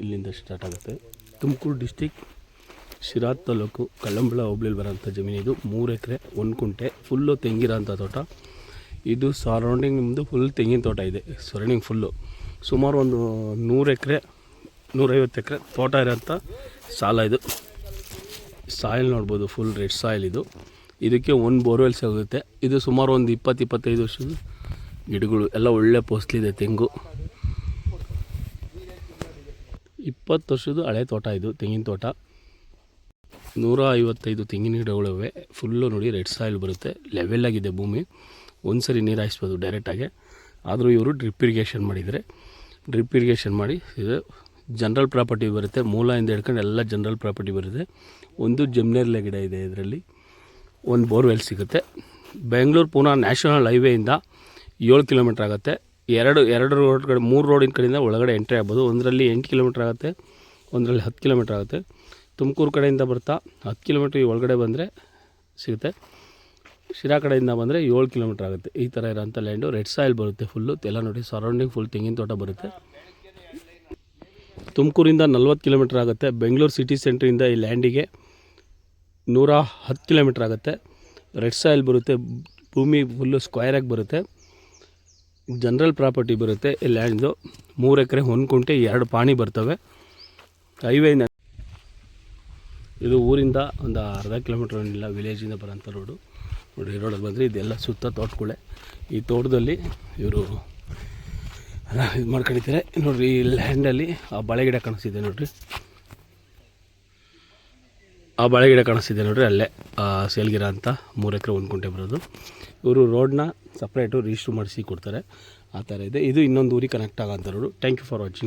ಇಲ್ಲಿಂದ ಸ್ಟಾರ್ಟ್ ಆಗುತ್ತೆ. ತುಮಕೂರು ಡಿಸ್ಟಿಕ್ ಶಿರಾ ತಾಲೂಕು ಕಳ್ಳಂಬಳ ಹೋಬಳಿಲಿ ಬರೋಂಥ ಜಮೀನಿದು. 3 ಎಕರೆ 1 ಕುಂಟೆ ಫುಲ್ಲು ತೆಂಗಿರೋಂಥ ತೋಟ ಇದು. ಸರೌಂಡಿಂಗ್ ನಿಮ್ಮದು ಫುಲ್ ತೆಂಗಿನ ತೋಟ ಇದೆ. ಸರೌಂಡಿಂಗ್ ಫುಲ್ಲು ಸುಮಾರು ಒಂದು 100 ಎಕರೆ 150 ಎಕರೆ ತೋಟ ಇರೋಂಥ ಸಾಲ ಇದು. ಸಾಯಿಲ್ ನೋಡ್ಬೋದು, ಫುಲ್ ರೆಡ್ ಸಾಯಿಲ್ ಇದು. ಇದಕ್ಕೆ 1 ಬೋರ್ವೆಲ್ ಸಿಗುತ್ತೆ. ಇದು ಸುಮಾರು ಒಂದು 20-25 ವರ್ಷದ ಗಿಡಗಳು ಎಲ್ಲ ಒಳ್ಳೆ ಫಸಲಿದೆ. ತೆಂಗು 20 ವರ್ಷದ ಹಳೆ ತೋಟ ಇದು, ತೆಂಗಿನ ತೋಟ. 155 ತೆಂಗಿನ ಗಿಡಗಳಿವೆ. ಫುಲ್ಲು ನೋಡಿ ರೆಡ್ ಸಾಯಿಲ್ ಬರುತ್ತೆ. ಲೆವೆಲಾಗಿದೆ ಭೂಮಿ. ಒಂದು ಸರಿ ನೀರು ಹಾಯಿಸ್ಬೋದು ಡೈರೆಕ್ಟಾಗಿ. ಆದರೂ ಇವರು ಡ್ರಿಪ್ ಇರಿಗೇಷನ್ ಮಾಡಿದರೆ, ಡ್ರಿಪ್ ಇರಿಗೇಷನ್ ಮಾಡಿ ಇದು ಜನರಲ್ ಪ್ರಾಪರ್ಟಿ ಬರುತ್ತೆ. ಮೂಲದಿಂದ ಹಿಡ್ಕೊಂಡು ಎಲ್ಲ ಜನರಲ್ ಪ್ರಾಪರ್ಟಿ ಬರುತ್ತೆ. ಒಂದು ಜಮ್ನೇರ್ಲೆ ಗಿಡ ಇದೆ ಇದರಲ್ಲಿ. 1 ಬೋರ್ವೆಲ್ ಸಿಗುತ್ತೆ. ಬೆಂಗಳೂರು ಪೂನಾ ನ್ಯಾಷನಲ್ ಹೈವೇಯಿಂದ 7 ಕಿಲೋಮೀಟ್ರ್ ಆಗುತ್ತೆ. ಎರಡು ರೋಡ್ ಕಡೆ 3 ರೋಡಿನ ಕಡೆಯಿಂದ ಒಳಗಡೆ ಎಂಟ್ರಿ ಆಗ್ಬೋದು. ಒಂದರಲ್ಲಿ 8 ಕಿಲೋಮೀಟ್ರ್ ಆಗುತ್ತೆ, ಒಂದರಲ್ಲಿ 10 ಕಿಲೋಮೀಟ್ರ್ ಆಗುತ್ತೆ. ತುಮಕೂರು ಕಡೆಯಿಂದ ಬರ್ತಾ 10 ಕಿಲೋಮೀಟ್ರ್ ಒಳಗಡೆ ಬಂದರೆ ಸಿಗುತ್ತೆ. ಶಿರಾ ಕಡೆಯಿಂದ ಬಂದರೆ 7 ಕಿಲೋಮೀಟ್ರ್ ಆಗುತ್ತೆ. ಈ ಥರ ಇರೋಂಥ ಲ್ಯಾಂಡು ರೆಡ್ ಸಾಯಿಲ್ ಬರುತ್ತೆ ಫುಲ್ಲು. ಎಲ್ಲ ನೋಡಿ ಸರೌಂಡಿಂಗ್ ಫುಲ್ ತೆಂಗಿನ ತೋಟ ಬರುತ್ತೆ. ತುಮಕೂರಿಂದ 40 ಕಿಲೋಮೀಟ್ರ್ ಆಗುತ್ತೆ. ಬೆಂಗಳೂರು ಸಿಟಿ ಸೆಂಟ್ರಿಂದ ಈ ಲ್ಯಾಂಡಿಗೆ 110 ಕಿಲೋಮೀಟ್ರ್ ಆಗುತ್ತೆ. ರೆಡ್ ಸಾಯಿಲ್ ಬರುತ್ತೆ. ಭೂಮಿ ಫುಲ್ಲು ಸ್ಕ್ವೈರಾಗಿ ಬರುತ್ತೆ. ಜನರಲ್ ಪ್ರಾಪರ್ಟಿ ಬರುತ್ತೆ ಈ ಲ್ಯಾಂಡ್ದು. 3 ಎಕರೆ 1 ಕುಂಟೆ 2 ಪಾಣಿ ಬರ್ತವೆ. ಹೈವೇಯಿಂದ ಇದು ಊರಿಂದ ಒಂದು ಅರ್ಧ ಕಿಲೋಮೀಟ್ರ್ ಏನಿಲ್ಲ, ವಿಲೇಜಿಂದ ಬರೋಂಥ ರೋಡು. ನೋಡಿ ಈ ರೋಡಲ್ಲಿ ಬಂದರೆ ಇದೆಲ್ಲ ಸುತ್ತ ತೋಟಗಳೇ. ಈ ತೋಟದಲ್ಲಿ ಇವರು ಇದು ಮಾಡ್ಕೊಂಡಿದ್ದಾರೆ. ನೋಡಿರಿ ಈ ಲ್ಯಾಂಡಲ್ಲಿ ಆ ಬಾಳೆ ಗಿಡ ಕಾಣಿಸ್ತಿದೆ ನೋಡಿರಿ, ಆ ಬಾಳೆ ಗಿಡ ಕಾಣಿಸ್ತಿದೆ ನೋಡಿರಿ, ಅಲ್ಲೇ ಸೇಲ್ಗಿರ ಅಂತ 3 ಎಕರೆ 1 ಕುಂಟೆ ಬರೋದು. ಇವರು ರೋಡ್ನ ಸಪ್ರೇಟು ರಿಜಿಸ್ಟ್ರ್ ಮಾಡಿಸಿ ಕೊಡ್ತಾರೆ. ಆ ಥರ ಇದೆ. ಇದು ಇನ್ನೊಂದು ಊರಿಗೆ ಕನೆಕ್ಟ್ ಆಗೋಂಥ road. Thank you for watching.